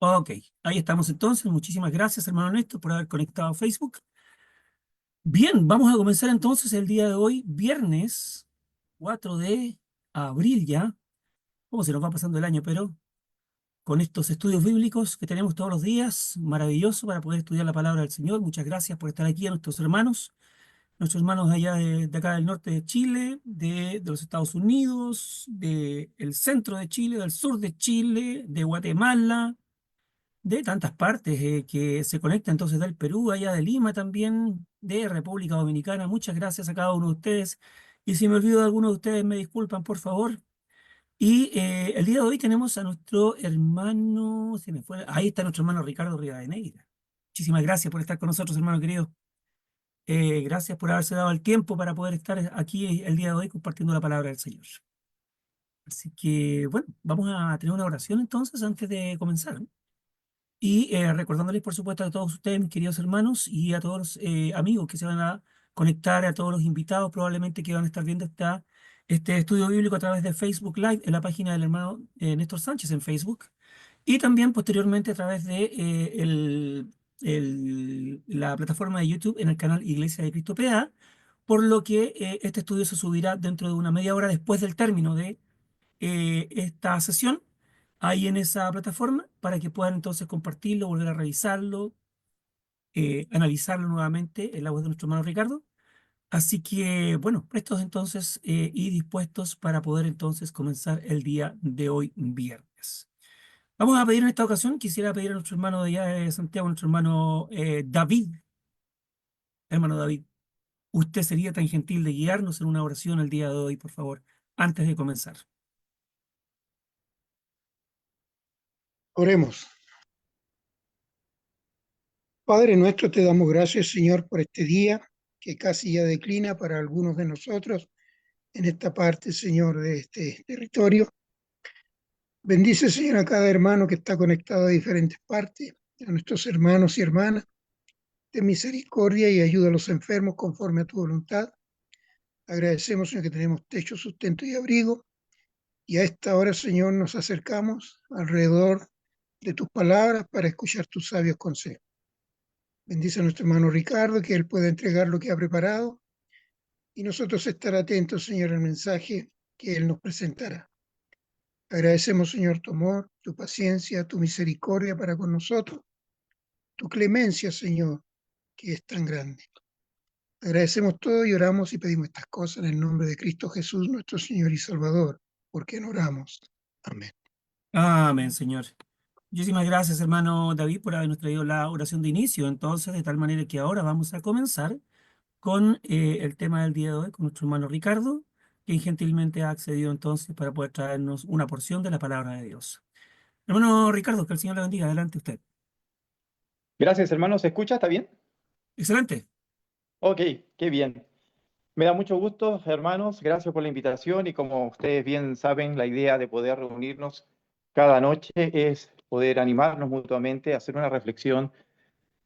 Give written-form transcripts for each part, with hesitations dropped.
Ok, ahí estamos entonces. Muchísimas gracias, hermano Néstor, por haber conectado a Facebook. Bien, vamos a comenzar entonces el día de hoy, viernes 4 de abril ya. ¿Cómo se nos va pasando el año? Pero con estos estudios bíblicos que tenemos todos los días, maravilloso para poder estudiar la palabra del Señor. Muchas gracias por estar aquí a nuestros hermanos allá de acá del norte de Chile, de los Estados Unidos, del centro de Chile, del sur de Chile, de Guatemala, de tantas partes que se conectan entonces del Perú, allá de Lima también, de República Dominicana. Muchas gracias a cada uno de ustedes. Y si me olvido de alguno de ustedes, me disculpan, por favor. Y el día de hoy tenemos a nuestro hermano, se me fue, ahí está nuestro hermano Ricardo Rivadeneira. Muchísimas gracias por estar con nosotros, hermano querido. Gracias por haberse dado el tiempo para poder estar aquí el día de hoy compartiendo la palabra del Señor. Así que, bueno, vamos a tener una oración entonces antes de comenzar. Y recordándoles, por supuesto, a todos ustedes, mis queridos hermanos, y a todos los amigos que se van a conectar, a todos los invitados probablemente que van a estar viendo este estudio bíblico a través de Facebook Live en la página del hermano Néstor Sánchez en Facebook, y también posteriormente a través de la plataforma de YouTube en el canal Iglesia de Cristo PA, por lo que este estudio se subirá dentro de una media hora después del término de esta sesión ahí en esa plataforma para que puedan entonces compartirlo, volver a revisarlo, analizarlo nuevamente en la voz de nuestro hermano Ricardo. Así que, bueno, prestos entonces y dispuestos para poder entonces comenzar el día de hoy, viernes. Vamos a pedir en esta ocasión, quisiera pedir a nuestro hermano de allá de Santiago, nuestro hermano David, hermano David, usted sería tan gentil de guiarnos en una oración el día de hoy, por favor, antes de comenzar. Oremos. Padre nuestro, te damos gracias, Señor, por este día que casi ya declina para algunos de nosotros en esta parte, Señor, de este territorio. Bendice, Señor, a cada hermano que está conectado a diferentes partes, a nuestros hermanos y hermanas. Ten misericordia y ayuda a los enfermos conforme a tu voluntad. Agradecemos, Señor, que tenemos techo, sustento y abrigo. Y a esta hora, Señor, nos acercamos alrededor de tus palabras para escuchar tus sabios consejos. Bendice a nuestro hermano Ricardo, que él pueda entregar lo que ha preparado y nosotros estar atentos, Señor, al mensaje que él nos presentará. Agradecemos, Señor, tu amor, tu paciencia, tu misericordia para con nosotros, tu clemencia, Señor, que es tan grande. Agradecemos todo y oramos y pedimos estas cosas en el nombre de Cristo Jesús, nuestro Señor y Salvador, por quien oramos. Amén. Amén, Señor. Muchísimas gracias, hermano David, por habernos traído la oración de inicio. Entonces, de tal manera que ahora vamos a comenzar con el tema del día de hoy, con nuestro hermano Ricardo, quien gentilmente ha accedido entonces para poder traernos una porción de la palabra de Dios. Hermano Ricardo, que el Señor le bendiga. Adelante usted. Gracias, hermano. ¿Se escucha? ¿Está bien? Excelente. Ok, qué bien. Me da mucho gusto, hermanos. Gracias por la invitación y como ustedes bien saben, la idea de poder reunirnos cada noche es poder animarnos mutuamente, hacer una reflexión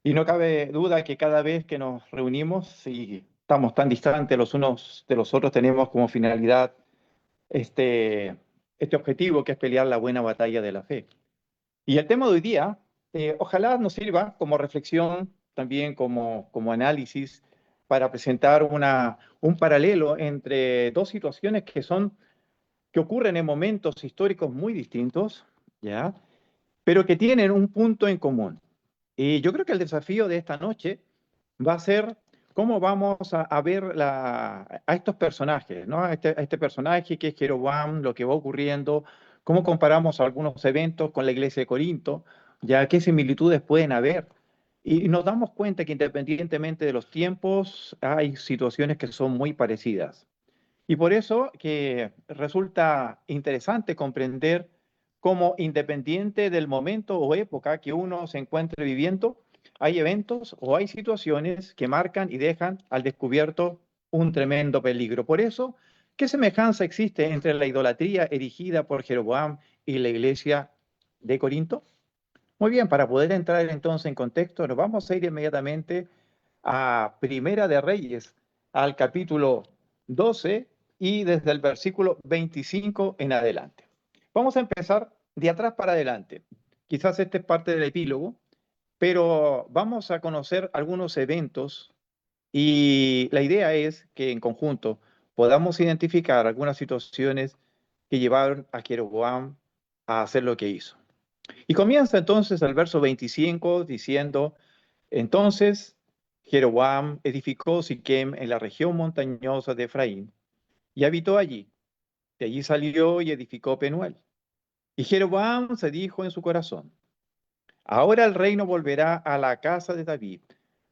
y no cabe duda que cada vez que nos reunimos y estamos tan distantes los unos de los otros, tenemos como finalidad este, este objetivo que es pelear la buena batalla de la fe. Y el tema de hoy día, ojalá nos sirva como reflexión, también como análisis, para presentar un paralelo entre dos situaciones que ocurren en momentos históricos muy distintos, ¿ya? Pero que tienen un punto en común. Y yo creo que el desafío de esta noche va a ser cómo vamos a ver a estos personajes, ¿no? A este personaje que es Jeroboam, lo que va ocurriendo, cómo comparamos algunos eventos con la iglesia de Corinto, ya qué similitudes pueden haber. Y nos damos cuenta que independientemente de los tiempos, hay situaciones que son muy parecidas. Y por eso que resulta interesante comprender cómo independiente del momento o época que uno se encuentre viviendo, hay eventos o hay situaciones que marcan y dejan al descubierto un tremendo peligro. Por eso, ¿qué semejanza existe entre la idolatría erigida por Jeroboam y la iglesia de Corinto? Muy bien, para poder entrar entonces en contexto, nos vamos a ir inmediatamente a Primera de Reyes, al capítulo 12 y desde el versículo 25 en adelante. Vamos a empezar de atrás para adelante. Quizás este es parte del epílogo, pero vamos a conocer algunos eventos y la idea es que en conjunto podamos identificar algunas situaciones que llevaron a Jeroboam a hacer lo que hizo. Y comienza entonces el verso 25 diciendo, entonces Jeroboam edificó Siquem en la región montañosa de Efraín y habitó allí. De allí salió y edificó Penuel. Y Jeroboam se dijo en su corazón, ahora el reino volverá a la casa de David,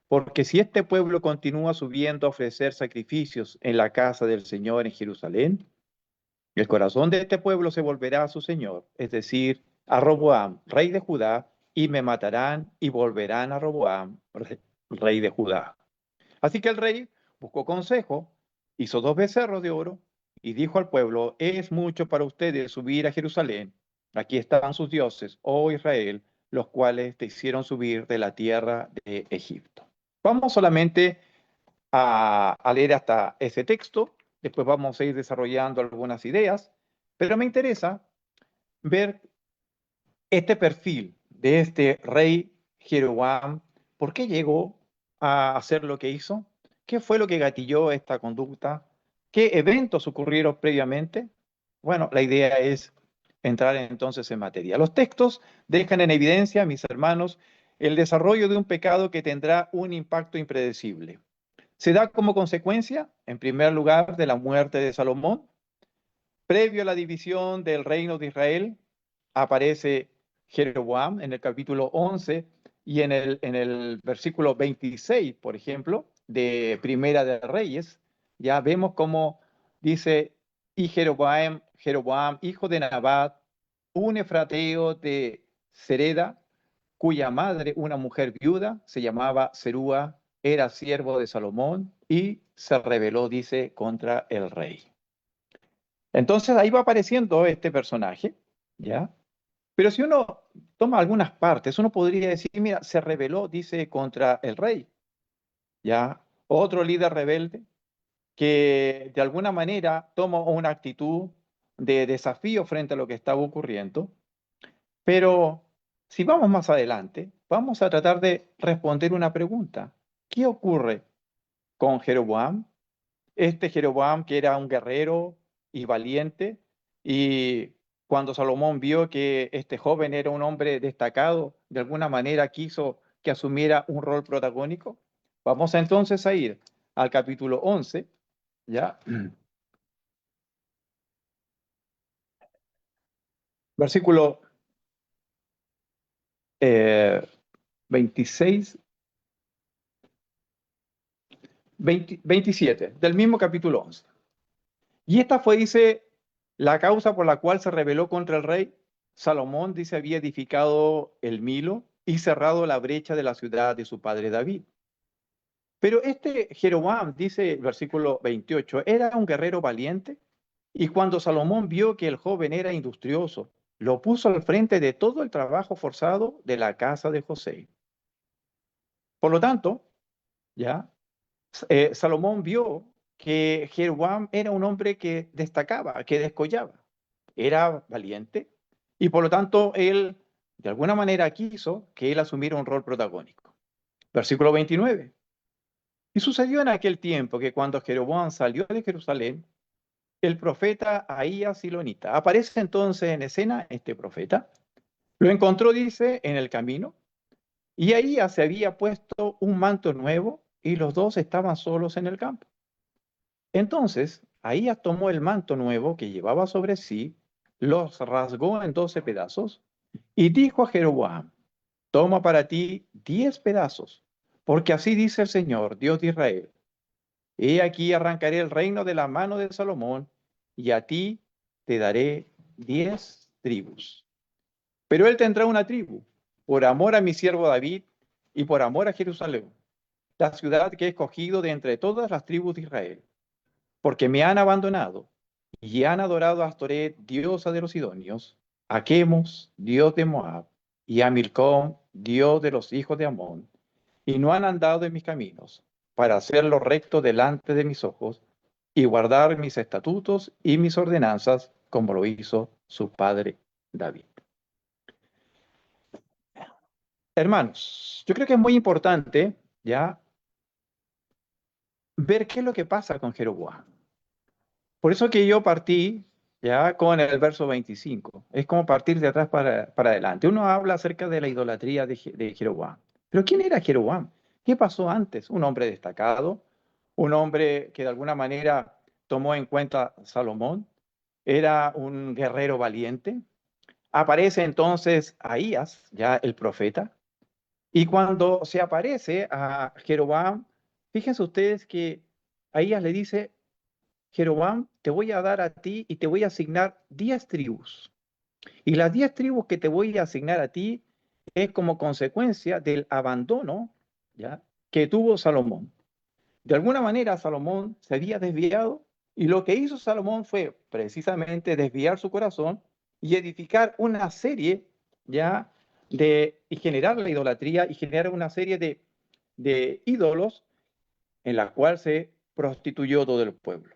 porque si este pueblo continúa subiendo a ofrecer sacrificios en la casa del Señor en Jerusalén, el corazón de este pueblo se volverá a su Señor, es decir, a Roboam, rey de Judá, y me matarán y volverán a Roboam, rey de Judá. Así que el rey buscó consejo, hizo 2 becerros de oro y dijo al pueblo, es mucho para ustedes subir a Jerusalén. Aquí están sus dioses, oh Israel, los cuales te hicieron subir de la tierra de Egipto. Vamos solamente a leer hasta ese texto, después vamos a ir desarrollando algunas ideas, pero me interesa ver este perfil de este rey Jeroboam. ¿Por qué llegó a hacer lo que hizo? ¿Qué fue lo que gatilló esta conducta? ¿Qué eventos ocurrieron previamente? Bueno, la idea es entrar entonces en materia. Los textos dejan en evidencia, mis hermanos, el desarrollo de un pecado que tendrá un impacto impredecible. Se da como consecuencia, en primer lugar, de la muerte de Salomón. Previo a la división del reino de Israel, aparece Jeroboam en el capítulo 11 y en el versículo 26, por ejemplo, de Primera de Reyes, ya vemos cómo dice, y Jeroboam, hijo de Nabat, un efrateo de Sereda, cuya madre, una mujer viuda, se llamaba Serúa, era siervo de Salomón y se rebeló, dice, contra el rey. Entonces ahí va apareciendo este personaje, ¿ya? Pero si uno toma algunas partes, uno podría decir, mira, se rebeló, dice, contra el rey, ¿ya? Otro líder rebelde que de alguna manera toma una actitud de desafío frente a lo que estaba ocurriendo. Pero si vamos más adelante, vamos a tratar de responder una pregunta. ¿Qué ocurre con Jeroboam? Este Jeroboam que era un guerrero y valiente, y cuando Salomón vio que este joven era un hombre destacado, de alguna manera quiso que asumiera un rol protagónico. Vamos entonces a ir al capítulo 11, ¿ya? Versículo 26, 27, del mismo capítulo 11. Y esta fue, dice, la causa por la cual se rebeló contra el rey. Salomón, dice, había edificado el Milo y cerrado la brecha de la ciudad de su padre David. Pero este Jeroboam, dice el versículo 28, era un guerrero valiente, y cuando Salomón vio que el joven era industrioso, lo puso al frente de todo el trabajo forzado de la casa de José. Por lo tanto, ya, Salomón vio que Jeroboam era un hombre que destacaba, que descollaba, era valiente, y por lo tanto él de alguna manera quiso que él asumiera un rol protagónico. Versículo 29. Y sucedió en aquel tiempo que cuando Jeroboam salió de Jerusalén, el profeta Ahías Silonita, aparece entonces en escena este profeta, lo encontró, dice, en el camino, y Ahías se había puesto un manto nuevo y los dos estaban solos en el campo. Entonces Ahías tomó el manto nuevo que llevaba sobre sí, los rasgó en 12 pedazos y dijo a Jeroboam, toma para ti 10 pedazos, porque así dice el Señor, Dios de Israel. He aquí arrancaré el reino de la mano de Salomón, y a ti te daré 10 tribus. Pero él tendrá una tribu, por amor a mi siervo David y por amor a Jerusalén, la ciudad que he escogido de entre todas las tribus de Israel, porque me han abandonado y han adorado a Astoret, diosa de los sidonios, a Quemos, dios de Moab, y a Milcom, dios de los hijos de Amón, y no han andado en mis caminos, para hacer lo recto delante de mis ojos, y guardar mis estatutos y mis ordenanzas, como lo hizo su padre David. Hermanos, yo creo que es muy importante ya ver qué es lo que pasa con Jeroboam. Por eso que yo partí ya con el verso 25. Es como partir de atrás para adelante. Uno habla acerca de la idolatría de Jeroboam. Pero ¿quién era Jeroboam? ¿Qué pasó antes? Un hombre destacado, un hombre que de alguna manera tomó en cuenta a Salomón, era un guerrero valiente. Aparece entonces Ahías, ya el profeta, y cuando se aparece a Jeroboam, fíjense ustedes que Ahías le dice: Jeroboam, te voy a dar a ti y te voy a asignar 10 tribus. Y las 10 tribus que te voy a asignar a ti es como consecuencia del abandono, ¿ya?, que tuvo Salomón. De alguna manera Salomón se había desviado y lo que hizo Salomón fue precisamente desviar su corazón y edificar una serie, ya, y generar la idolatría y generar una serie de ídolos en la cual se prostituyó todo el pueblo.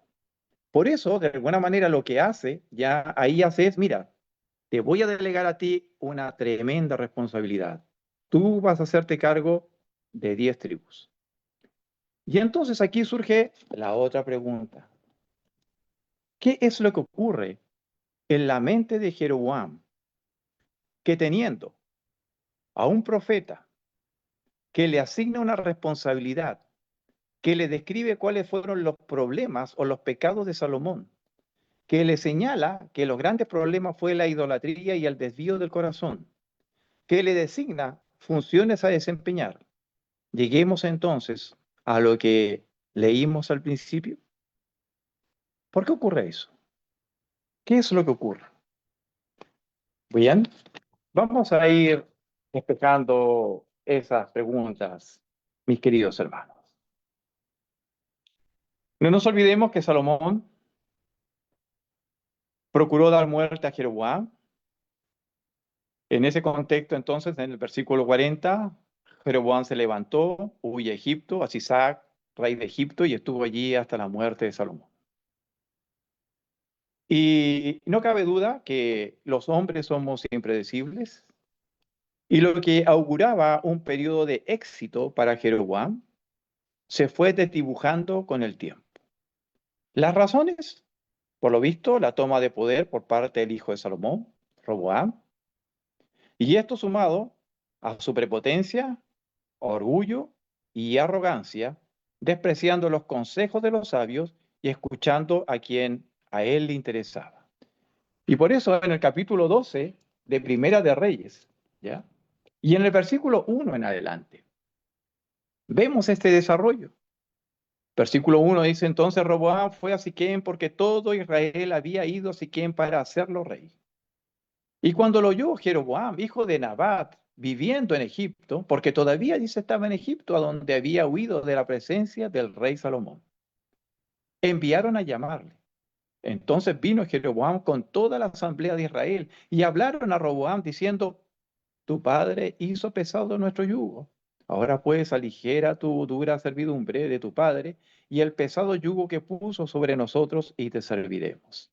Por eso, de alguna manera, lo que hace, ya ahí hace es: mira, te voy a delegar a ti una tremenda responsabilidad. Tú vas a hacerte cargo de 10 tribus. Y entonces aquí surge la otra pregunta. ¿Qué es lo que ocurre en la mente de Jeroboam, que teniendo a un profeta que le asigna una responsabilidad, que le describe cuáles fueron los problemas o los pecados de Salomón, que le señala que los grandes problemas fue la idolatría y el desvío del corazón, que le designa funciones a desempeñar? Lleguemos entonces a lo que leímos al principio. ¿Por qué ocurre eso? ¿Qué es lo que ocurre? Bien, vamos a ir despejando esas preguntas, mis queridos hermanos. No nos olvidemos que Salomón procuró dar muerte a Jeroboam. En ese contexto, entonces, en el versículo 40, Jeroboam se levantó, huye a Egipto, a Sisac, rey de Egipto, y estuvo allí hasta la muerte de Salomón. Y no cabe duda que los hombres somos impredecibles, y lo que auguraba un periodo de éxito para Jeroboam se fue desdibujando con el tiempo. Las razones: por lo visto, la toma de poder por parte del hijo de Salomón, Roboam, y esto sumado a su prepotencia, orgullo y arrogancia, despreciando los consejos de los sabios y escuchando a quien a él le interesaba. Y por eso en el capítulo 12 de Primera de Reyes, ¿ya?, y en el versículo 1 en adelante, vemos este desarrollo. Versículo 1 dice: entonces Roboam fue a Siquem porque todo Israel había ido a Siquem para hacerlo rey. Y cuando lo oyó Jeroboam, hijo de Nabat, viviendo en Egipto, porque todavía dice estaba en Egipto, a donde había huido de la presencia del rey Salomón, enviaron a llamarle. Entonces vino Jeroboam con toda la asamblea de Israel y hablaron a Roboam diciendo: tu padre hizo pesado nuestro yugo. Ahora pues aligera tu dura servidumbre de tu padre y el pesado yugo que puso sobre nosotros, y te serviremos.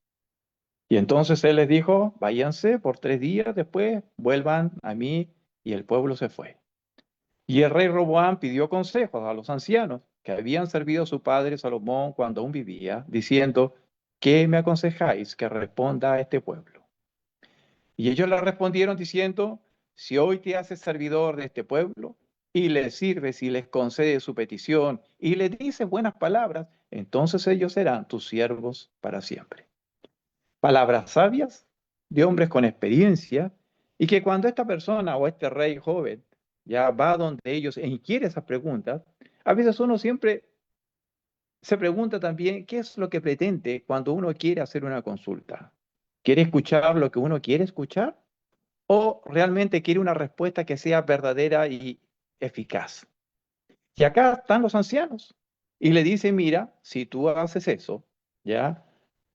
Y entonces él les dijo: váyanse por 3 días, después vuelvan a mí. Y el pueblo se fue. Y el rey Roboam pidió consejos a los ancianos que habían servido a su padre Salomón cuando aún vivía, diciendo: ¿qué me aconsejáis que responda a este pueblo? Y ellos le respondieron diciendo: si hoy te haces servidor de este pueblo y les sirves y les concedes su petición y les dices buenas palabras, entonces ellos serán tus siervos para siempre. Palabras sabias de hombres con experiencia, y que cuando esta persona o este rey joven ya va donde ellos e inquiere esas preguntas, a veces uno siempre se pregunta también qué es lo que pretende cuando uno quiere hacer una consulta. ¿Quiere escuchar lo que uno quiere escuchar? ¿O realmente quiere una respuesta que sea verdadera y eficaz? Y acá están los ancianos y le dicen: mira, si tú haces eso, ya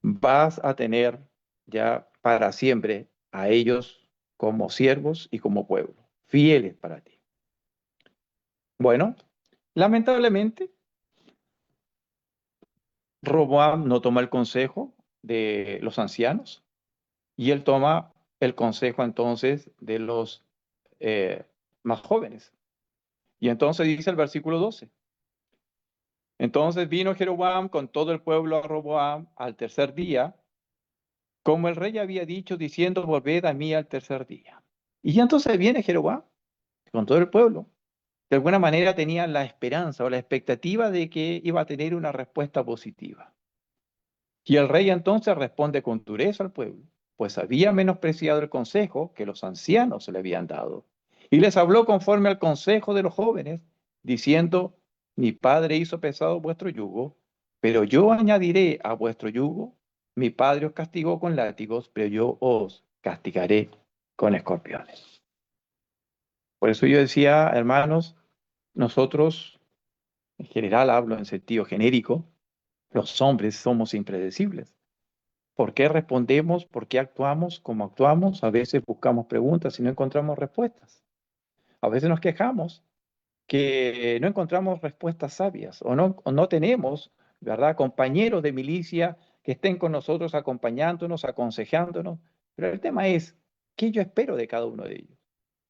vas a tener ya para siempre a ellos como siervos y como pueblo, fieles para ti. Bueno, lamentablemente, Roboam no toma el consejo de los ancianos y él toma el consejo entonces de los más jóvenes. Y entonces dice el versículo 12. Entonces vino Jeroboam con todo el pueblo a Roboam al tercer día, como el rey había dicho, diciendo, volved a mí al tercer día. Y entonces viene Jeroboam con todo el pueblo. De alguna manera tenía la esperanza o la expectativa de que iba a tener una respuesta positiva. Y el rey entonces responde con dureza al pueblo, pues había menospreciado el consejo que los ancianos le habían dado. Y les habló conforme al consejo de los jóvenes, diciendo, mi padre hizo pesado vuestro yugo, pero yo añadiré a vuestro yugo. Mi padre os castigó con látigos, pero yo os castigaré con escorpiones. Por eso yo decía, hermanos, nosotros, en general hablo en sentido genérico, los hombres somos impredecibles. ¿Por qué respondemos? ¿Por qué actuamos como actuamos? A veces buscamos preguntas y no encontramos respuestas. A veces nos quejamos que no encontramos respuestas sabias o no tenemos, ¿verdad?, compañeros de milicia que estén con nosotros acompañándonos, aconsejándonos. Pero el tema es, ¿qué yo espero de cada uno de ellos?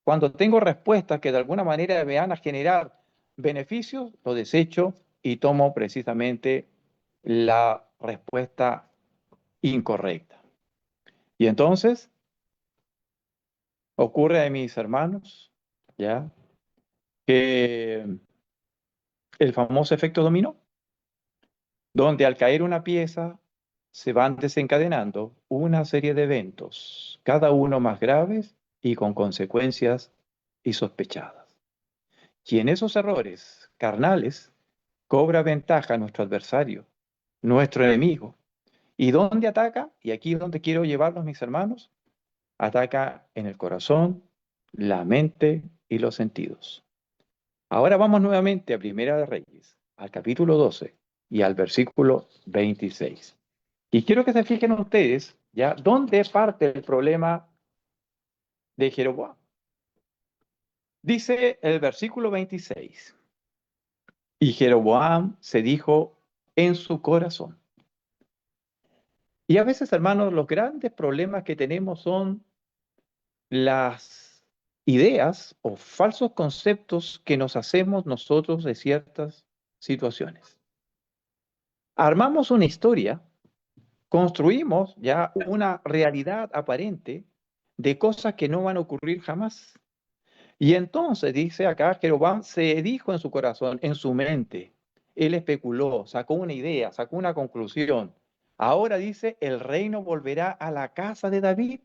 Cuando tengo respuestas que de alguna manera me van a generar beneficios, lo desecho y tomo precisamente la respuesta incorrecta. Y entonces ocurre a mis hermanos, ¿ya? Que el famoso efecto dominó, donde al caer una pieza se van desencadenando una serie de eventos, cada uno más graves y con consecuencias insospechadas. Y en esos errores carnales cobra ventaja nuestro adversario, nuestro enemigo. ¿Y dónde ataca? Y aquí es donde quiero llevarlos, mis hermanos. Ataca en el corazón, la mente y los sentidos. Ahora vamos nuevamente a Primera de Reyes, al capítulo 12 y al versículo 26. Y quiero que se fijen ustedes, ¿ya? ¿Dónde parte el problema de Jeroboam? Dice el versículo 26. Y Jeroboam se dijo en su corazón. Y a veces, hermanos, los grandes problemas que tenemos son las ideas o falsos conceptos que nos hacemos nosotros de ciertas situaciones. Armamos una historia, construimos ya una realidad aparente de cosas que no van a ocurrir jamás. Y entonces dice acá, Jeroboam se dijo en su corazón, en su mente, él especuló, sacó una idea, sacó una conclusión. Ahora dice, el reino volverá a la casa de David.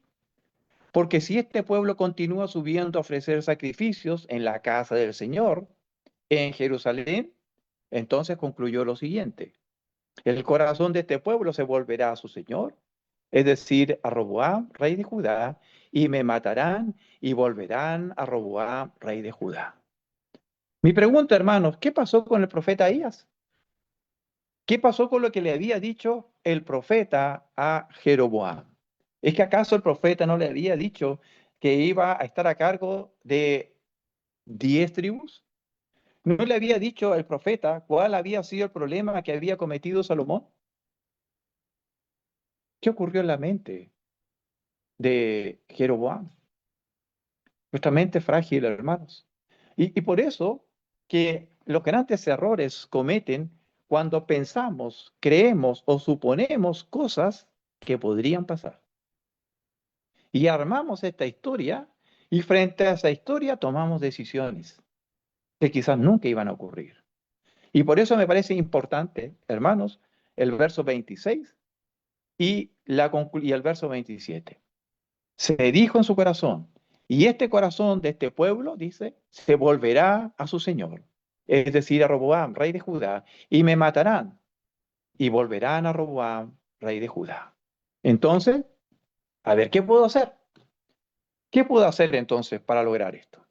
Porque si este pueblo continúa subiendo a ofrecer sacrificios en la casa del Señor, en Jerusalén, entonces concluyó lo siguiente: el corazón de este pueblo se volverá a su Señor, es decir, a Roboam, rey de Judá, y me matarán y volverán a Roboam, rey de Judá. Mi pregunta, hermanos, ¿qué pasó con el profeta Ahías? ¿Qué pasó con lo que le había dicho el profeta a Jeroboam? ¿Es que acaso el profeta no le había dicho que iba a estar a cargo de 10 tribus? ¿No le había dicho el profeta cuál había sido el problema que había cometido Salomón? ¿Qué ocurrió en la mente de Jeroboam? Nuestra mente es frágil, hermanos. Y por eso que los grandes errores cometen cuando pensamos, creemos o suponemos cosas que podrían pasar. Y armamos esta historia y frente a esa historia tomamos decisiones que quizás nunca iban a ocurrir. Y por eso me parece importante, hermanos, el verso 26 y el verso 27. Se dijo en su corazón, y este corazón de este pueblo, dice, se volverá a su Señor, es decir, a Roboam, rey de Judá, y me matarán, y volverán a Roboam, rey de Judá. Entonces, a ver, ¿qué puedo hacer? ¿Qué puedo hacer entonces para lograr esto?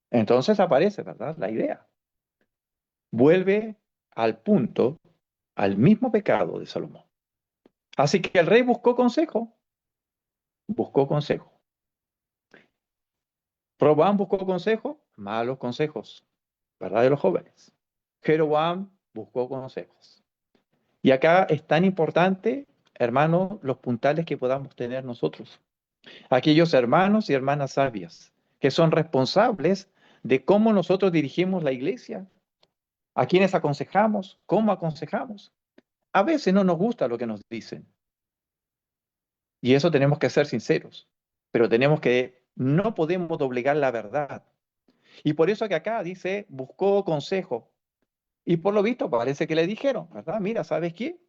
Entonces aparece, ¿verdad?, la idea. Vuelve al punto, al mismo pecado de Salomón. Así que el rey buscó consejo. Buscó consejo. Roboam buscó consejo, malos consejos, ¿verdad?, de los jóvenes. Jeroboam buscó consejos. Y acá es tan importante, hermanos, los puntales que podamos tener nosotros. Aquellos hermanos y hermanas sabias que son responsables de cómo nosotros dirigimos la iglesia, a quienes aconsejamos, cómo aconsejamos. A veces no nos gusta lo que nos dicen. Y eso tenemos que ser sinceros. Pero no podemos doblegar la verdad. Y por eso que acá dice, buscó consejo. Y por lo visto parece que le dijeron, ¿verdad? Mira, ¿sabes qué?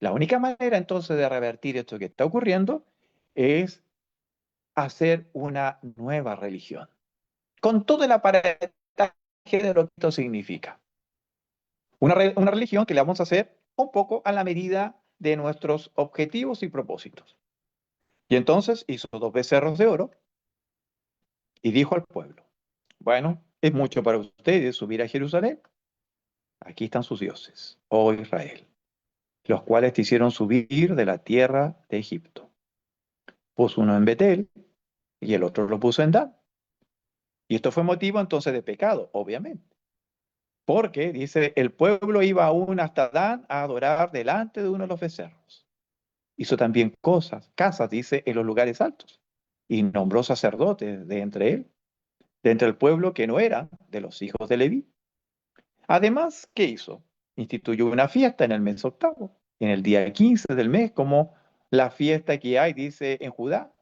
La única manera entonces de revertir esto que está ocurriendo es hacer una nueva religión. Con todo el aparataje de lo que esto significa. Una religión que le vamos a hacer un poco a la medida de nuestros objetivos y propósitos. Y entonces hizo 2 becerros de oro y dijo al pueblo, bueno, es mucho para ustedes subir a Jerusalén. Aquí están sus dioses, oh Israel, los cuales te hicieron subir de la tierra de Egipto. Puso uno en Betel y el otro lo puso en Dan. Y esto fue motivo entonces de pecado, obviamente. Porque, dice, el pueblo iba aún hasta Dan a adorar delante de uno de los becerros. Hizo también casas, dice, en los lugares altos. Y nombró sacerdotes de entre el pueblo que no eran de los hijos de Leví. Además, ¿qué hizo? Instituyó una fiesta en el mes octavo, en el día 15 del mes, como la fiesta que hay, dice, en Judá,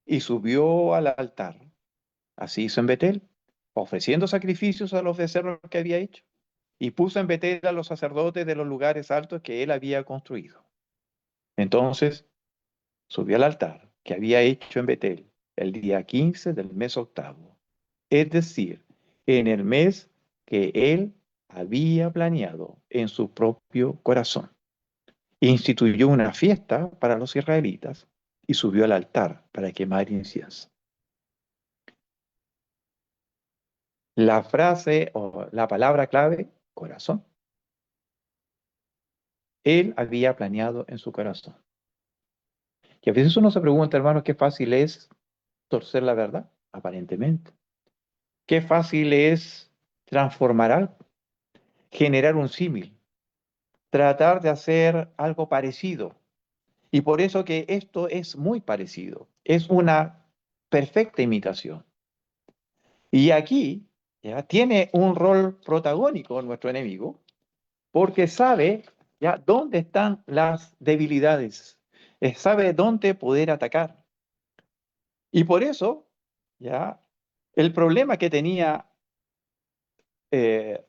y subió al altar. Así hizo en Betel, ofreciendo sacrificios a los becerros que había hecho, y puso en Betel a los sacerdotes de los lugares altos que él había construido. Entonces subió al altar que había hecho en Betel el día 15 del mes octavo, es decir, en el mes que él había planeado en su propio corazón. Instituyó una fiesta para los israelitas y subió al altar para quemar incienso. La frase o la palabra clave, corazón. Él había planeado en su corazón. Y a veces uno se pregunta, hermanos, qué fácil es torcer la verdad, aparentemente. Qué fácil es transformar algo, generar un símil, tratar de hacer algo parecido. Y por eso que esto es muy parecido, es una perfecta imitación. Y aquí ya tiene un rol protagónico nuestro enemigo, porque sabe ya dónde están las debilidades, sabe dónde poder atacar. Y por eso, ya, el problema que tenía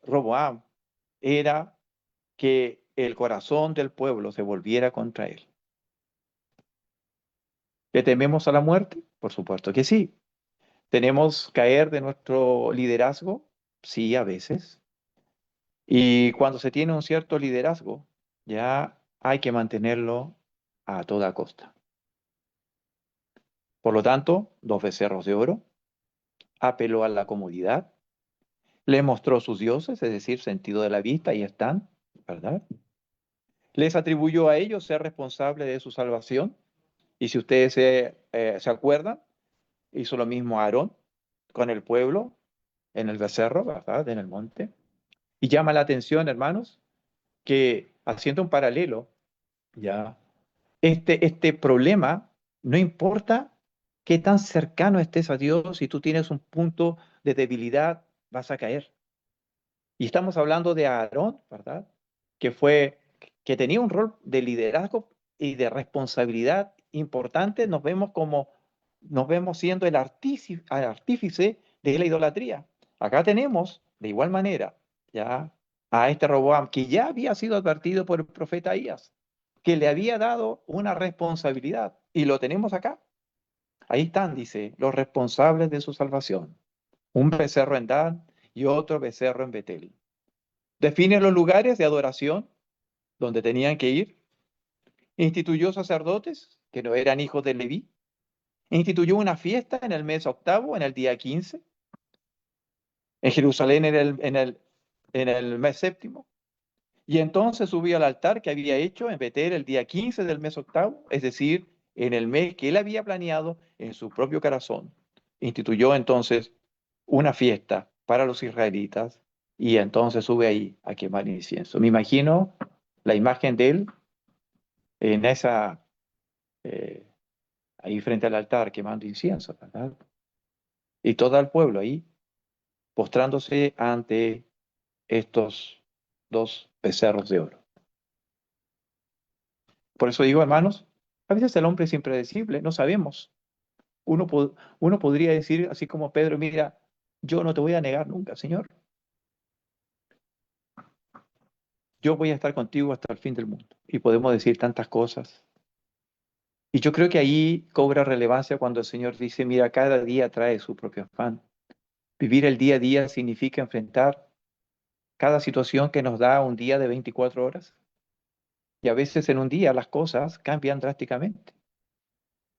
Roboam era que el corazón del pueblo se volviera contra él. ¿Le tememos a la muerte? Por supuesto que sí. ¿Tenemos caer de nuestro liderazgo? Sí, a veces. Y cuando se tiene un cierto liderazgo, ya hay que mantenerlo a toda costa. Por lo tanto, 2 becerros de oro, apeló a la comodidad, le mostró sus dioses, es decir, sentido de la vista, ahí están, ¿verdad? Les atribuyó a ellos ser responsables de su salvación. Y si ustedes se acuerdan, hizo lo mismo Aarón con el pueblo en el becerro, ¿verdad? En el monte. Y llama la atención, hermanos, que haciendo un paralelo, ya, este problema, no importa qué tan cercano estés a Dios, si tú tienes un punto de debilidad, vas a caer. Y estamos hablando de Aarón, ¿verdad? Que tenía un rol de liderazgo y de responsabilidad importante. Nos vemos siendo el artífice de la idolatría. Acá tenemos, de igual manera, ya a este Roboam, que ya había sido advertido por el profeta Ahías, que le había dado una responsabilidad. Y lo tenemos acá. Ahí están, dice, los responsables de su salvación. Un becerro en Dan y otro becerro en Betel. Define los lugares de adoración donde tenían que ir. Instituyó sacerdotes que no eran hijos de Leví. Instituyó una fiesta en el mes octavo, en el día 15. En Jerusalén en el mes séptimo. Y entonces subió al altar que había hecho en Betel el día 15 del mes octavo, es decir, en el mes que él había planeado en su propio corazón. Instituyó entonces una fiesta para los israelitas y entonces sube ahí a quemar incienso. Me imagino la imagen de él en eh, ahí frente al altar quemando incienso, ¿verdad? Y todo el pueblo ahí, postrándose ante estos dos becerros de oro. Por eso digo, hermanos, a veces el hombre es impredecible, no sabemos. Uno podría decir, así como Pedro, mira, yo no te voy a negar nunca, Señor. Yo voy a estar contigo hasta el fin del mundo. Y podemos decir tantas cosas. Y yo creo que ahí cobra relevancia cuando el Señor dice, mira, cada día trae su propio afán. Vivir el día a día significa enfrentar cada situación que nos da un día de 24 horas. Y a veces en un día las cosas cambian drásticamente.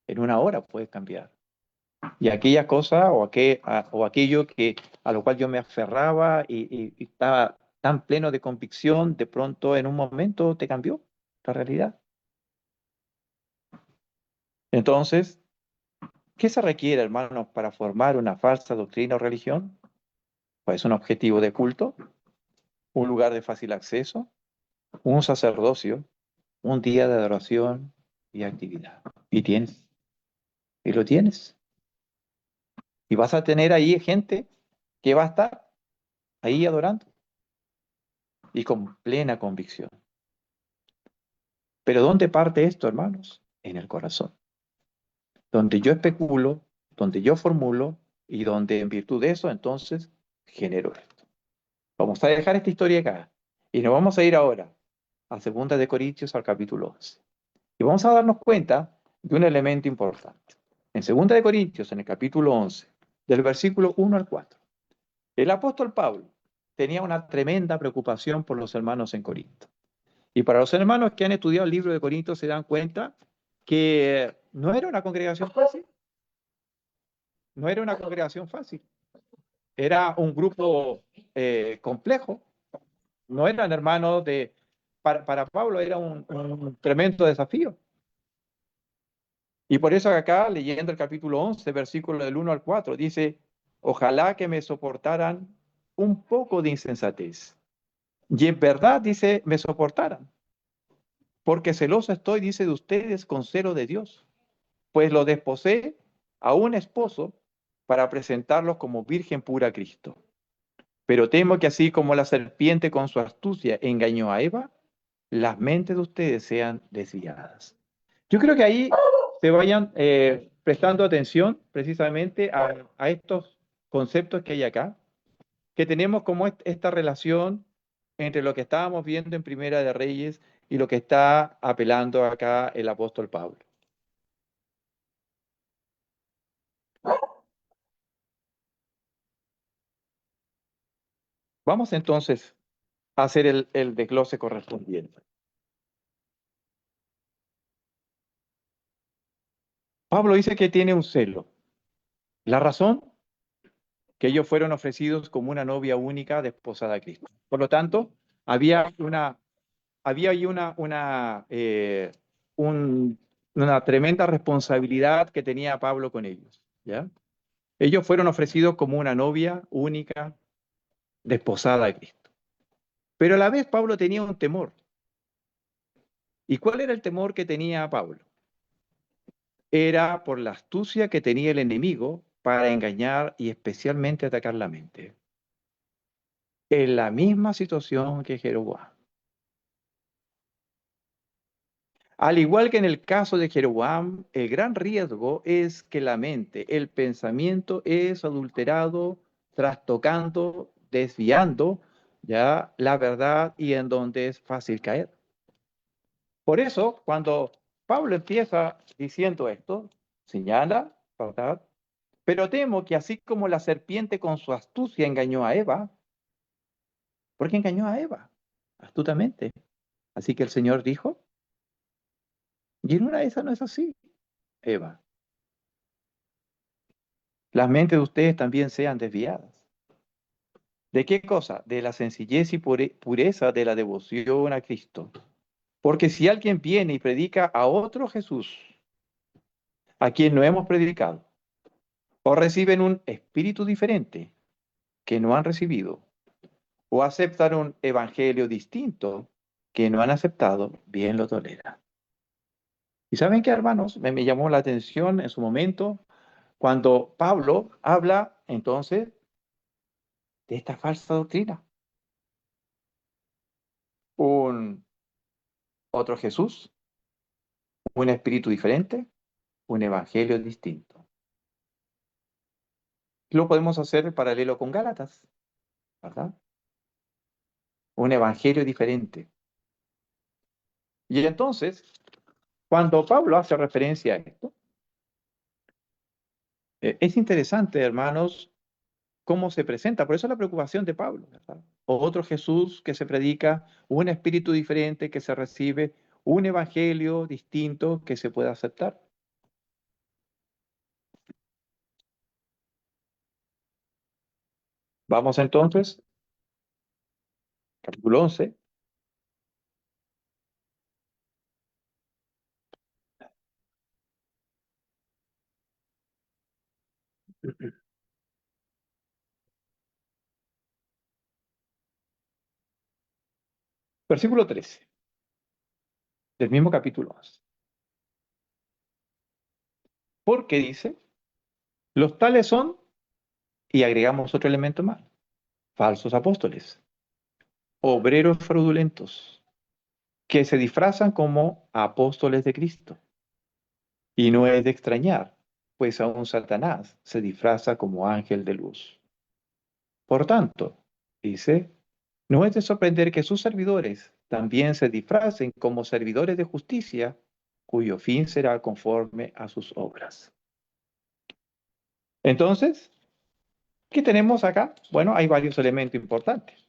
En una hora puede cambiar. Y aquella cosa o aquello a lo cual yo me aferraba y estaba tan pleno de convicción, de pronto en un momento te cambió la realidad. Entonces, ¿qué se requiere, hermanos, para formar una falsa doctrina o religión? Pues un objetivo de culto, un lugar de fácil acceso, un sacerdocio, un día de adoración y actividad. Y tienes, y lo tienes. Y vas a tener ahí gente que va a estar ahí adorando y con plena convicción. Pero ¿dónde parte esto, hermanos? En el corazón. Donde yo especulo, donde yo formulo y donde en virtud de eso entonces genero esto. Vamos a dejar esta historia acá y nos vamos a ir ahora a 2 Corintios al capítulo 11. Y vamos a darnos cuenta de un elemento importante. En 2 Corintios, en el capítulo 11, del versículo 1 al 4, el apóstol Pablo tenía una tremenda preocupación por los hermanos en Corinto. Y para los hermanos que han estudiado el libro de Corinto se dan cuenta que no era una congregación fácil. No era una congregación fácil. Era un grupo complejo. No eran hermanos de... Para Pablo era un tremendo desafío. Y por eso acá, leyendo el capítulo 11, versículo del 1 al 4, dice, ojalá que me soportaran un poco de insensatez. Y en verdad, dice, me soportaran. Porque celoso estoy, dice, de ustedes con celo de Dios. Pues lo desposé a un esposo para presentarlos como virgen pura a Cristo. Pero temo que así como la serpiente con su astucia engañó a Eva, las mentes de ustedes sean desviadas. Yo creo que ahí se vayan prestando atención precisamente a estos conceptos que hay acá, que tenemos como esta relación entre lo que estábamos viendo en Primera de Reyes y lo que está apelando acá el apóstol Pablo. Vamos entonces a hacer el desglose correspondiente. Pablo dice que tiene un celo. La razón, que ellos fueron ofrecidos como una novia única desposada a Cristo. Por lo tanto, había ahí una tremenda responsabilidad que tenía Pablo con ellos, ¿ya? Ellos fueron ofrecidos como una novia única desposada a Cristo. Pero a la vez Pablo tenía un temor. ¿Y cuál era el temor que tenía Pablo? Era por la astucia que tenía el enemigo para engañar y especialmente atacar la mente. En la misma situación que Jeroboam. Al igual que en el caso de Jeroboam, el gran riesgo es que la mente, el pensamiento es adulterado, trastocando, desviando ya la verdad y en donde es fácil caer. Por eso, cuando Pablo empieza diciendo esto, señala, ¿verdad? Pero temo que así como la serpiente con su astucia engañó a Eva, porque engañó a Eva astutamente. Así que el Señor dijo, y en una de esas no es así, Eva. Las mentes de ustedes también sean desviadas. ¿De qué cosa? De la sencillez y pureza de la devoción a Cristo. Porque si alguien viene y predica a otro Jesús, a quien no hemos predicado, o reciben un espíritu diferente que no han recibido, o aceptan un evangelio distinto que no han aceptado, bien lo tolera. ¿Y saben qué, hermanos? Me llamó la atención en su momento cuando Pablo habla entonces de esta falsa doctrina. Un otro Jesús, un espíritu diferente, un evangelio distinto. Lo podemos hacer en paralelo con Gálatas, ¿verdad? Un evangelio diferente. Y entonces, cuando Pablo hace referencia a esto, es interesante, hermanos, cómo se presenta. Por eso la preocupación de Pablo, ¿verdad? O otro Jesús que se predica, un espíritu diferente que se recibe, un evangelio distinto que se puede aceptar. Vamos entonces, capítulo 11. Versículo 13, del mismo capítulo 11. Porque dice, los tales son, y agregamos otro elemento más, falsos apóstoles, obreros fraudulentos, que se disfrazan como apóstoles de Cristo. Y no es de extrañar, pues aún Satanás se disfraza como ángel de luz. Por tanto, dice, no es de sorprender que sus servidores también se disfracen como servidores de justicia, cuyo fin será conforme a sus obras. Entonces, ¿qué tenemos acá? Bueno, hay varios elementos importantes.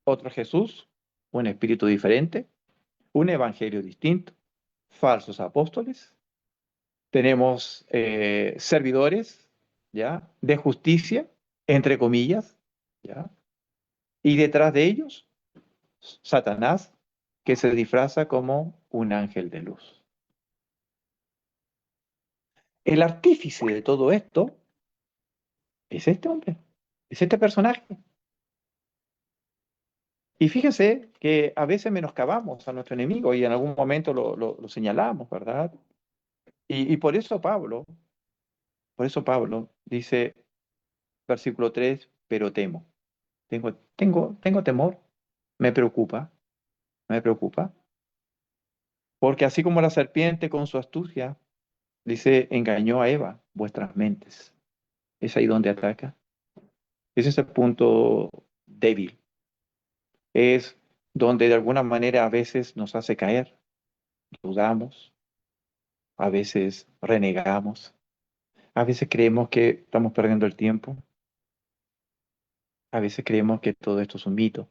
Otro Jesús, un espíritu diferente, un evangelio distinto, falsos apóstoles, tenemos servidores, ¿ya? De justicia, entre comillas, ¿ya? Y detrás de ellos, Satanás, que se disfraza como un ángel de luz. El artífice de todo esto es este hombre, es este personaje. Y fíjense que a veces menoscabamos a nuestro enemigo y en algún momento lo señalamos, ¿verdad? Y por eso Pablo dice, versículo 3, pero temo. Tengo temor, me preocupa, porque así como la serpiente con su astucia, dice, engañó a Eva, vuestras mentes. Es ahí donde ataca. Ese es el punto débil. Es donde de alguna manera a veces nos hace caer, dudamos, a veces renegamos, a veces creemos que estamos perdiendo el tiempo, a veces creemos que todo esto es un mito.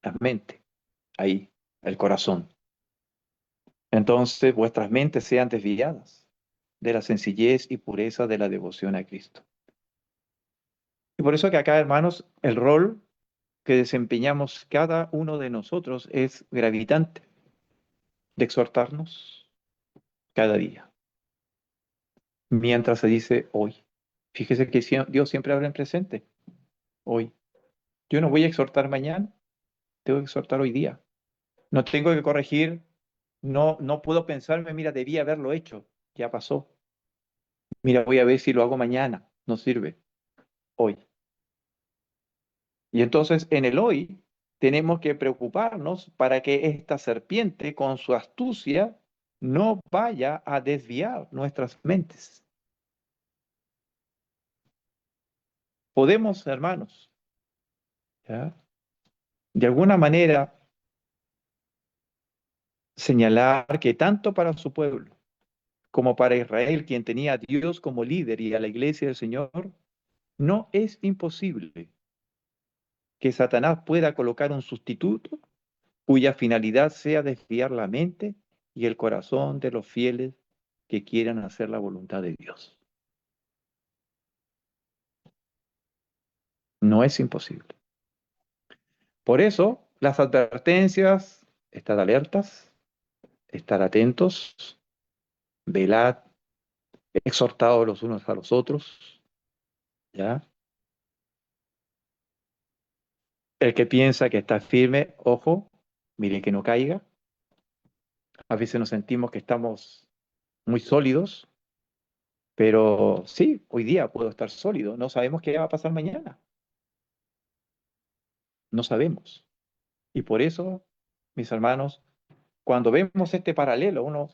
La mente, ahí, el corazón. Entonces vuestras mentes sean desviadas de la sencillez y pureza de la devoción a Cristo. Y por eso que acá, hermanos, el rol que desempeñamos cada uno de nosotros es gravitante, de exhortarnos cada día. Mientras se dice hoy. Fíjese que Dios siempre habla en presente, hoy. Yo no voy a exhortar mañana, tengo que exhortar hoy día. No tengo que corregir, no puedo pensarme, mira, debía haberlo hecho, ya pasó. Mira, voy a ver si lo hago mañana, no sirve, hoy. Y entonces en el hoy tenemos que preocuparnos para que esta serpiente con su astucia no vaya a desviar nuestras mentes. Podemos, hermanos, ¿ya? De alguna manera señalar que tanto para su pueblo como para Israel, quien tenía a Dios como líder y a la iglesia del Señor, no es imposible que Satanás pueda colocar un sustituto cuya finalidad sea desviar la mente y el corazón de los fieles que quieran hacer la voluntad de Dios. No es imposible. Por eso, las advertencias, estad alertas, estar atentos, velad, exhortados los unos a los otros, ¿ya? El que piensa que está firme, ojo, mire que no caiga. A veces nos sentimos que estamos muy sólidos, Pero sí, hoy día puedo estar sólido. No sabemos qué va a pasar mañana. No sabemos. Y por eso, mis hermanos, cuando vemos este paralelo, uno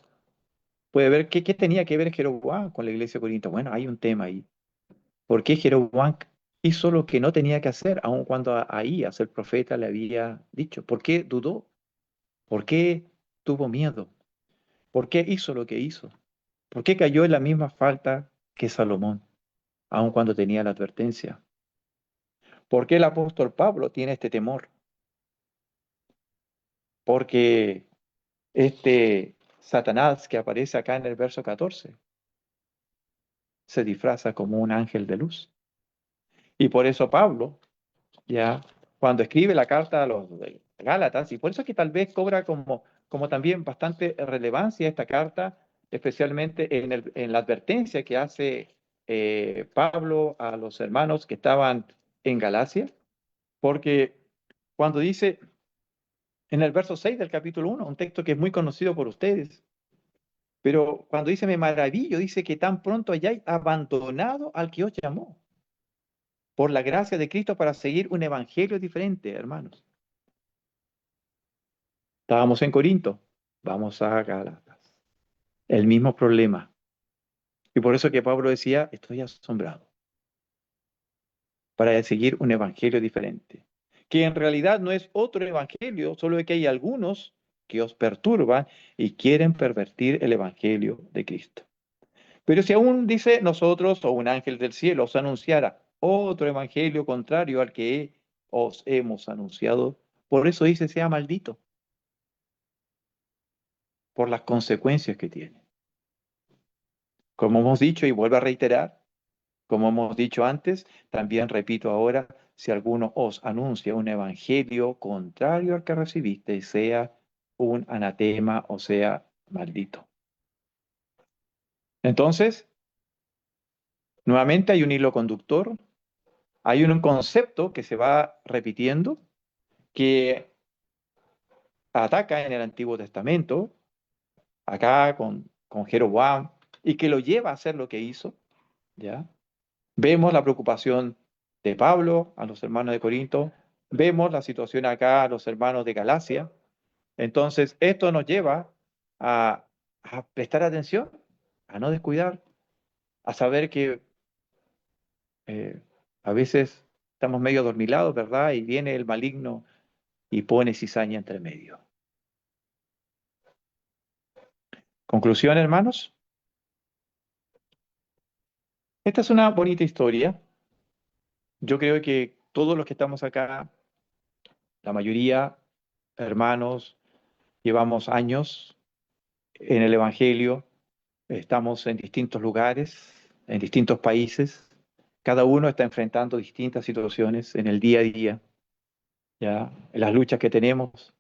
puede ver qué tenía que ver Jeroboam con la iglesia de Corinto. Bueno, hay un tema ahí. ¿Por qué Jeroboam hizo lo que no tenía que hacer, aun cuando a Ahías, el profeta, le había dicho? ¿Por qué dudó? ¿Por qué tuvo miedo? ¿Por qué hizo lo que hizo? ¿Por qué cayó en la misma falta que Salomón, aun cuando tenía la advertencia? ¿Por qué el apóstol Pablo tiene este temor? Porque este Satanás que aparece acá en el verso 14 se disfraza como un ángel de luz. Y por eso Pablo, ya, cuando escribe la carta a los de Gálatas, y por eso es que tal vez cobra como también bastante relevancia esta carta, especialmente en la advertencia que hace Pablo a los hermanos que estaban en Galacia, porque cuando dice en el verso 6 del capítulo 1, un texto que es muy conocido por ustedes, pero cuando dice me maravillo, dice que tan pronto hayáis abandonado al que os llamó por la gracia de Cristo para seguir un evangelio diferente, hermanos. Estábamos en Corinto, vamos a Gálatas. El mismo problema. Y por eso que Pablo decía, estoy asombrado, para seguir un evangelio diferente. Que en realidad no es otro evangelio, solo que hay algunos que os perturban y quieren pervertir el evangelio de Cristo. Pero si aún dice nosotros o un ángel del cielo os anunciara otro evangelio contrario al que os hemos anunciado, por eso dice sea maldito, por las consecuencias que tiene. Como hemos dicho y vuelvo a reiterar, como hemos dicho antes, también repito ahora, si alguno os anuncia un evangelio contrario al que recibiste, sea un anatema o sea maldito. Entonces, nuevamente hay un hilo conductor, hay un concepto que se va repitiendo, que ataca en el Antiguo Testamento, acá con Jeroboam, y que lo lleva a hacer lo que hizo, ¿ya? Vemos la preocupación de Pablo a los hermanos de Corinto, vemos la situación acá a los hermanos de Galacia. Entonces, esto nos lleva a prestar atención, a no descuidar, a saber que eh, a veces estamos medio adormilados, ¿verdad? Y viene el maligno y pone cizaña entre medio. Conclusión, hermanos. Esta es una bonita historia. Yo creo que todos los que estamos acá, la mayoría, hermanos, llevamos años en el Evangelio, estamos en distintos lugares, en distintos países, cada uno está enfrentando distintas situaciones en el día a día, ¿ya? En las luchas que tenemos.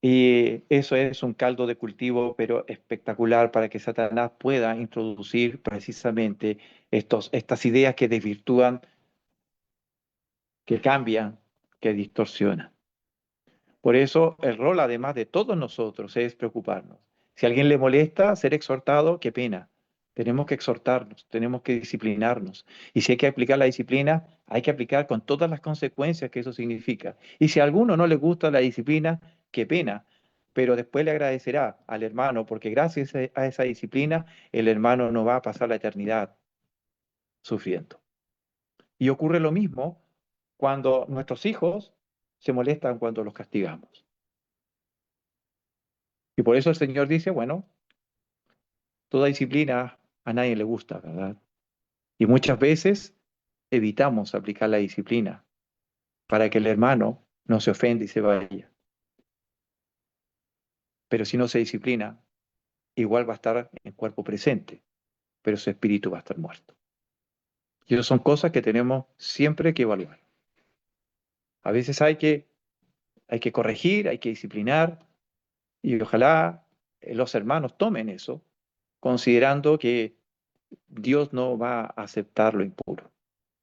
Y eso es un caldo de cultivo, pero espectacular para que Satanás pueda introducir precisamente estas ideas que desvirtúan, que cambian, que distorsionan. Por eso el rol, además de todos nosotros, es preocuparnos. Si a alguien le molesta ser exhortado, qué pena. Tenemos que exhortarnos, tenemos que disciplinarnos. Y si hay que aplicar la disciplina, hay que aplicar con todas las consecuencias que eso significa. Y si a alguno no le gusta la disciplina, qué pena. Pero después le agradecerá al hermano, porque gracias a esa disciplina, el hermano no va a pasar la eternidad sufriendo. Y ocurre lo mismo cuando nuestros hijos se molestan cuando los castigamos. Y por eso el Señor dice, bueno, toda disciplina a nadie le gusta, ¿verdad? Y muchas veces evitamos aplicar la disciplina para que el hermano no se ofenda y se vaya. Pero si no se disciplina, igual va a estar en cuerpo presente, pero su espíritu va a estar muerto. Y eso son cosas que tenemos siempre que evaluar. A veces hay que corregir, hay que disciplinar, y ojalá los hermanos tomen eso, considerando que Dios no va a aceptar lo impuro.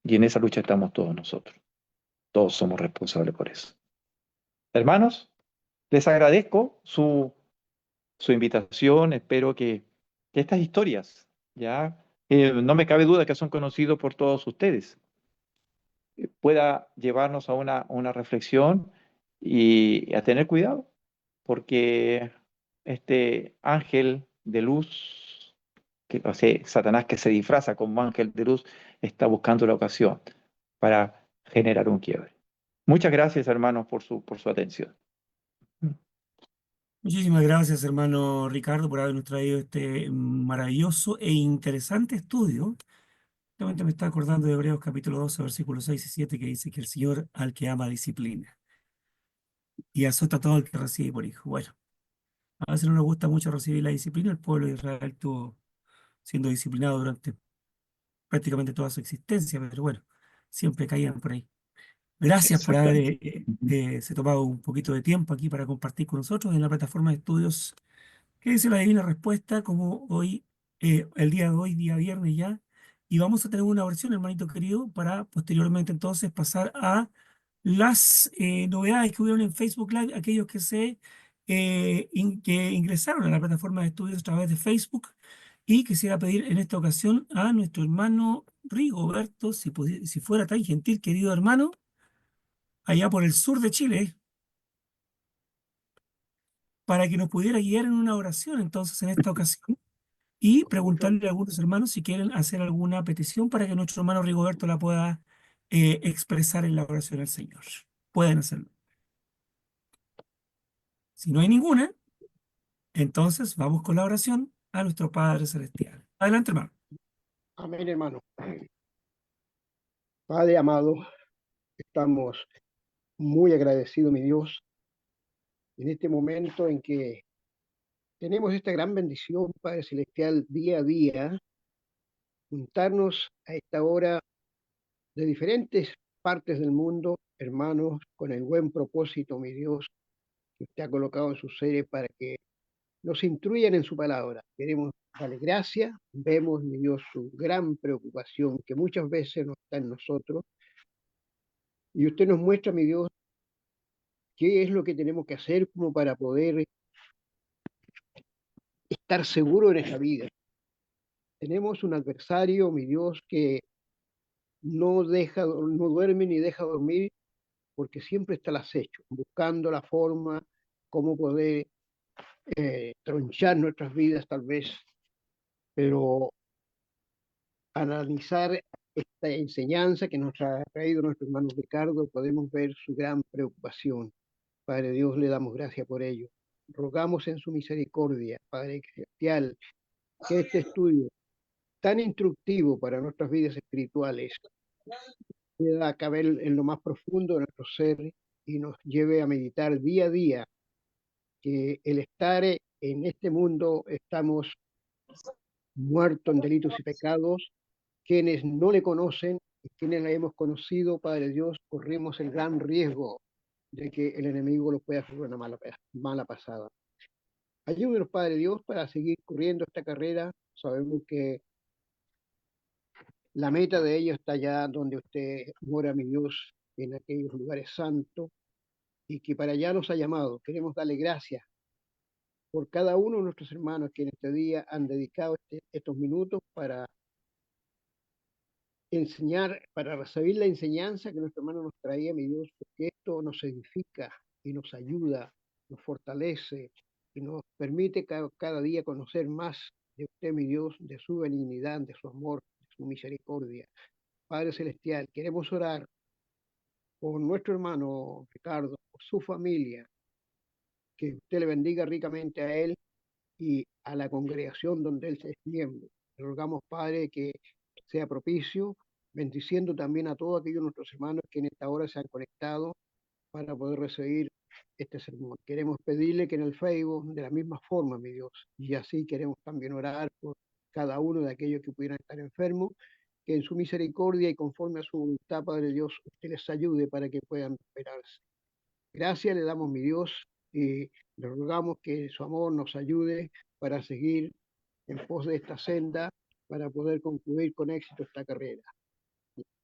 Y en esa lucha estamos todos nosotros. Todos somos responsables por eso. Hermanos, les agradezco su invitación. Espero que estas historias ya no me cabe duda que son conocidos por todos ustedes, pueda llevarnos a una reflexión y a tener cuidado, porque este ángel de luz, o sea, Satanás que se disfraza como ángel de luz, está buscando la ocasión para generar un quiebre. Muchas gracias, hermanos, por su atención. Muchísimas gracias, hermano Ricardo, por habernos traído este maravilloso e interesante estudio. Realmente me está acordando de Hebreos capítulo 12, versículos 6 y 7, que dice que el Señor al que ama disciplina y azota a todo el que recibe por hijo. Bueno, a veces no nos gusta mucho recibir la disciplina. El pueblo de Israel estuvo siendo disciplinado durante prácticamente toda su existencia, pero bueno, siempre caían por ahí. Gracias por haber Exactamente. Ujú. se tomado un poquito de tiempo aquí para compartir con nosotros en la plataforma de estudios que dice la Divina Respuesta, como hoy, el día de hoy, día viernes ya, y vamos a tener una versión, hermanito querido, para posteriormente entonces pasar a las novedades que hubieron en Facebook Live, aquellos que que ingresaron a la plataforma de estudios a través de Facebook, y quisiera pedir en esta ocasión a nuestro hermano Rigoberto, si fuera tan gentil, querido hermano, allá por el sur de Chile, para que nos pudiera guiar en una oración entonces en esta ocasión y Con mucho, preguntarle a algunos hermanos si quieren hacer alguna petición para que nuestro hermano Rigoberto la pueda expresar en la oración al Señor. Pueden hacerlo. Si no hay ninguna, entonces vamos con la oración a nuestro Padre Celestial. Adelante, hermano. amén, hermano. Padre amado, estamos muy agradecidos, mi Dios, en este momento en que tenemos esta gran bendición, Padre Celestial, día a día, juntarnos a esta hora de diferentes partes del mundo, hermanos, con el buen propósito, mi Dios, que usted ha colocado en sus seres para que nos instruyan en su palabra. Queremos darle gracias, vemos, mi Dios, su gran preocupación que muchas veces no está en nosotros, y usted nos muestra, mi Dios, qué es lo que tenemos que hacer como para poder estar seguros en esta vida. Tenemos un adversario, mi Dios, que no duerme ni deja dormir porque siempre está al acecho, buscando la forma, cómo poder tronchar nuestras vidas tal vez, pero analizar esta enseñanza que nos ha traído nuestro hermano Ricardo, podemos ver su gran preocupación. Padre Dios, le damos gracias por ello. Rogamos en su misericordia, Padre Celestial, que este estudio tan instructivo para nuestras vidas espirituales pueda caber en lo más profundo de nuestro ser y nos lleve a meditar día a día que el estar en este mundo estamos muertos en delitos y pecados, quienes no le conocen y quienes la hemos conocido, Padre Dios, corremos el gran riesgo de que el enemigo lo pueda hacer una mala pasada. Ayúdenos, Padre Dios, para seguir corriendo esta carrera. Sabemos que la meta de ella está allá donde usted mora, mi Dios, en aquellos lugares santos, y que para allá nos ha llamado. Queremos darle gracias por cada uno de nuestros hermanos que en este día han dedicado estos minutos para enseñar, para recibir la enseñanza que nuestro hermano nos traía, mi Dios, porque esto nos edifica y nos ayuda, nos fortalece y nos permite cada día conocer más de usted, mi Dios, de su benignidad, de su amor, de su misericordia. Padre Celestial, queremos orar por nuestro hermano Ricardo, por su familia, que usted le bendiga ricamente a él y a la congregación donde él es miembro. Le rogamos, Padre, que sea propicio, bendiciendo también a todos aquellos nuestros hermanos que en esta hora se han conectado para poder recibir este sermón. Queremos pedirle que en el Facebook, de la misma forma, mi Dios, y así queremos también orar por cada uno de aquellos que pudieran estar enfermos, que en su misericordia y conforme a su voluntad, Padre Dios, usted les ayude para que puedan recuperarse. Gracias le damos, mi Dios, y le rogamos que su amor nos ayude para seguir en pos de esta senda, para poder concluir con éxito esta carrera.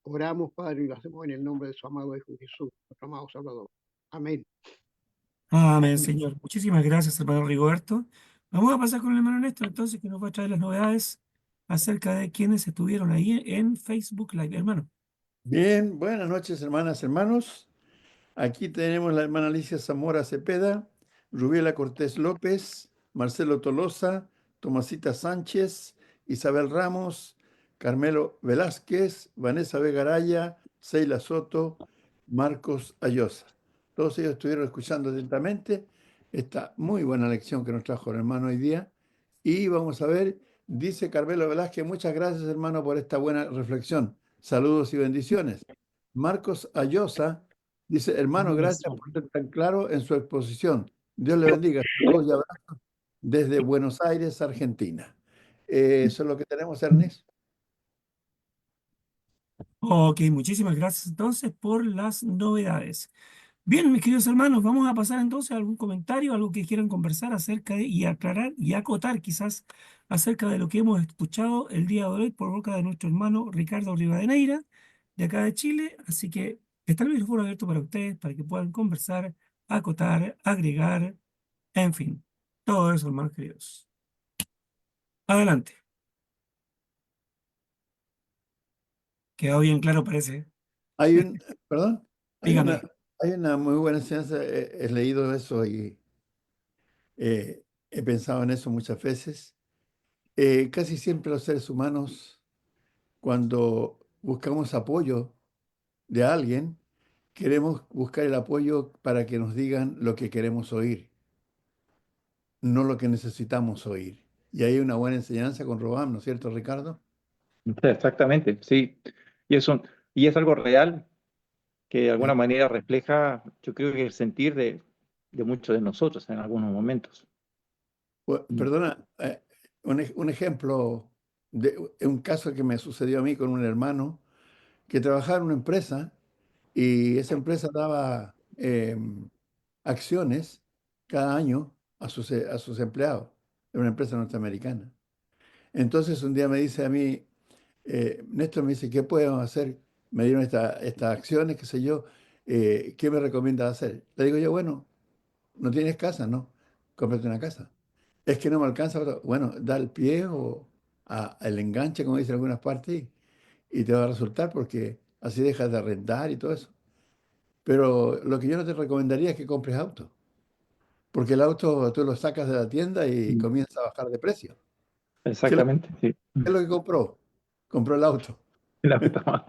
Oramos, Padre, y lo hacemos en el nombre de su amado Hijo Jesús, nuestro amado Salvador. Amén. Amén, Señor. Muchísimas gracias, hermano Rigoberto. Vamos a pasar con el hermano Néstor, entonces, que nos va a traer las novedades acerca de quienes estuvieron ahí en Facebook Live, hermano. Bien, buenas noches, hermanas, hermanos. Aquí tenemos la hermana Alicia Zamora Cepeda, Rubiela Cortés López, Marcelo Tolosa, Tomasita Sánchez, Isabel Ramos, Carmelo Velázquez, Vanessa Vegaraya, Seila Soto, Marcos Ayosa. Todos ellos estuvieron escuchando atentamente esta muy buena lección que nos trajo el hermano hoy día. Y vamos a ver, dice Carmelo Velázquez, muchas gracias, hermano, por esta buena reflexión. Saludos y bendiciones. Marcos Ayosa dice, hermano, gracias por ser tan claro en su exposición. Dios le bendiga. Saludos y abrazos desde Buenos Aires, Argentina. Eso es lo que tenemos, Ernest. Ok, muchísimas gracias entonces por las novedades. Bien, mis queridos hermanos, vamos a pasar entonces a algún comentario, algo que quieran conversar acerca de y aclarar y acotar quizás acerca de lo que hemos escuchado el día de hoy por boca de nuestro hermano Ricardo Rivadeneira, de acá de Chile. Así que está el micrófono abierto para ustedes, para que puedan conversar, acotar, agregar, en fin, todo eso, hermanos queridos. Adelante. Quedó bien claro, parece. Hay un, perdón, Dígame. hay una muy buena enseñanza. He leído eso y he pensado en eso muchas veces. Casi siempre los seres humanos, cuando buscamos apoyo de alguien, queremos buscar el apoyo para que nos digan lo que queremos oír, no lo que necesitamos oír. Y hay una buena enseñanza con Robán, ¿no es cierto, Ricardo? Exactamente, sí. Y es algo real que de alguna Sí. manera refleja, yo creo que el sentir de muchos de nosotros en algunos momentos. Mm. Perdona, un ejemplo de un caso que me sucedió a mí con un hermano que trabajaba en una empresa y esa empresa daba acciones cada año a sus empleados. Era una empresa norteamericana. Entonces un día me dice a mí, Néstor me dice, ¿qué podemos hacer? Me dieron estas acciones, qué sé yo, ¿qué me recomiendas hacer? Le digo yo, bueno, no tienes casa, ¿no? Cómprate una casa. Es que no me alcanza. Bueno, da el pie o el enganche, como dicen en algunas partes, y te va a resultar porque así dejas de arrendar y todo eso. Pero lo que yo no te recomendaría es que compres auto, porque el auto tú lo sacas de la tienda y Mm. comienza a bajar de precio. ¿Qué es lo, Exactamente, sí. qué es lo que compró? Compró el auto. La verdad.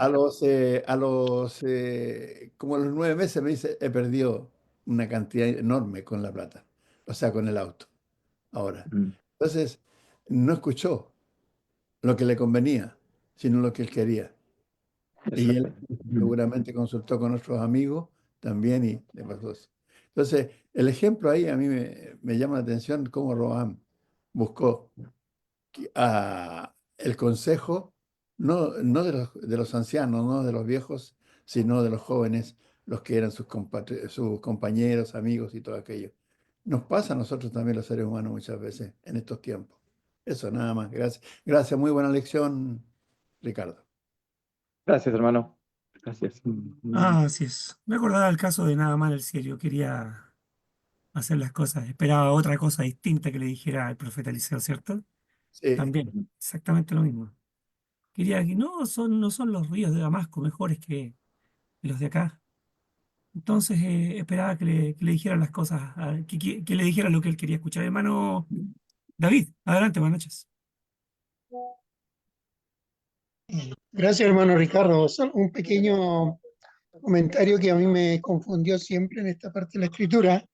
A los, como a los 9 meses me dice, he perdido una cantidad enorme con la plata, o sea, con el auto, ahora. Mm. Entonces, no escuchó lo que le convenía, sino lo que él quería. Y él Exactamente. Mm. seguramente consultó con otros amigos también y le pasó eso. Entonces, el ejemplo ahí a mí me llama la atención cómo Rohan buscó el consejo, no de los ancianos, no de los viejos, sino de los jóvenes, los que eran sus compañeros, amigos y todo aquello. Nos pasa a nosotros también los seres humanos muchas veces en estos tiempos. Eso, nada más. Gracias. Gracias, muy buena lección, Ricardo. Gracias, hermano. Gracias. Ah, así es. Me acordaba del caso de nada más el cielo. Quería hacer las cosas. Esperaba otra cosa distinta que le dijera el profeta Eliseo, ¿cierto? Sí, También, exactamente lo mismo. Quería que no son los ríos de Damasco mejores que los de acá. Entonces esperaba que le dijera las cosas, que le dijera lo que él quería escuchar. Hermano David, adelante, buenas noches. Gracias, hermano Ricardo. Solo un pequeño comentario que a mí me confundió siempre en esta parte de la escritura,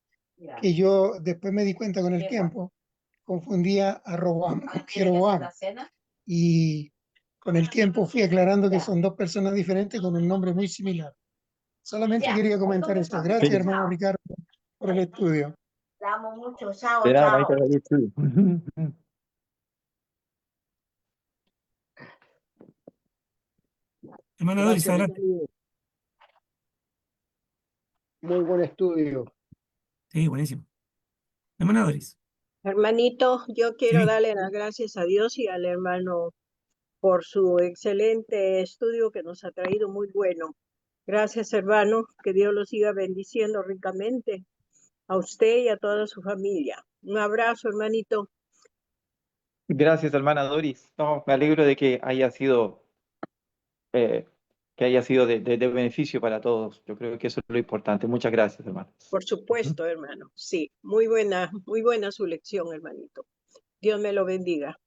que yo después me di cuenta con el tiempo, confundía a Roboam con Jeroboam. Y con el tiempo fui aclarando que son dos personas diferentes con un nombre muy similar. Solamente quería comentar esto. Gracias, Sí. hermano Ricardo, por el estudio. Te amo mucho, chao, De nada, ahí chao. te doy tú. Hermano Doris, Gracias, adelante. Ricardo. Muy buen estudio. Sí, buenísimo. Hermano Doris. Hermanito, yo quiero Sí. darle las gracias a Dios y al hermano por su excelente estudio que nos ha traído muy bueno. Gracias, hermano, que Dios lo siga bendiciendo ricamente a usted y a toda su familia. Un abrazo, hermanito. Gracias, hermana Doris. No, me alegro de eh, que haya sido de beneficio para todos. Yo creo que eso es lo importante. Muchas gracias, hermanos. Por supuesto, hermano. Sí, muy buena su lección, hermanito. Dios me lo bendiga.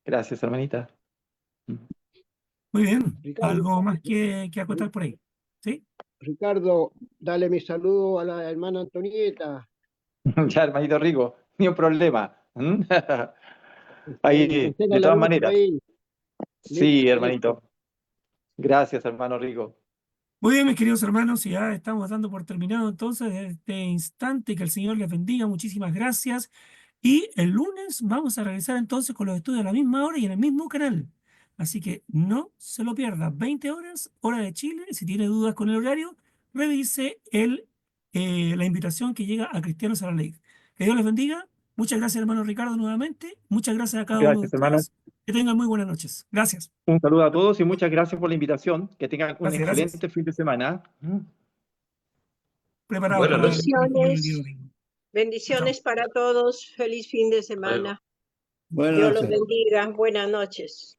Gracias, hermanita. Muy bien. Ricardo, ¿Algo más que acotar por ahí? ¿Sí? Ricardo, dale mi saludo a la hermana Antonieta. Ya, hermanito Rico, ni un problema. Que Ahí, tenga de la todas luz por maneras. ahí. Sí, Listo. hermanito. Gracias, hermano Rico. Muy bien, mis queridos hermanos, ya estamos dando por terminado entonces este instante. Que el Señor les bendiga. Muchísimas gracias. Y el lunes vamos a regresar entonces con los estudios a la misma hora y en el mismo canal. Así que no se lo pierda. 20 horas, hora de Chile. Si tiene dudas con el horario, revise la invitación que llega a Cristianos a la Ley. Que Dios les bendiga. Muchas gracias, hermano Ricardo, nuevamente. Muchas gracias a cada uno de Gracias, hermano. ustedes. Que tengan muy buenas noches. Gracias. Un saludo a todos y muchas gracias por la invitación. Que tengan un Gracias, excelente gracias. fin de semana. Preparado Buenas para noches. el día domingo. Bendiciones para todos. Feliz fin de semana. Buenas Dios los noches. bendiga. Buenas noches.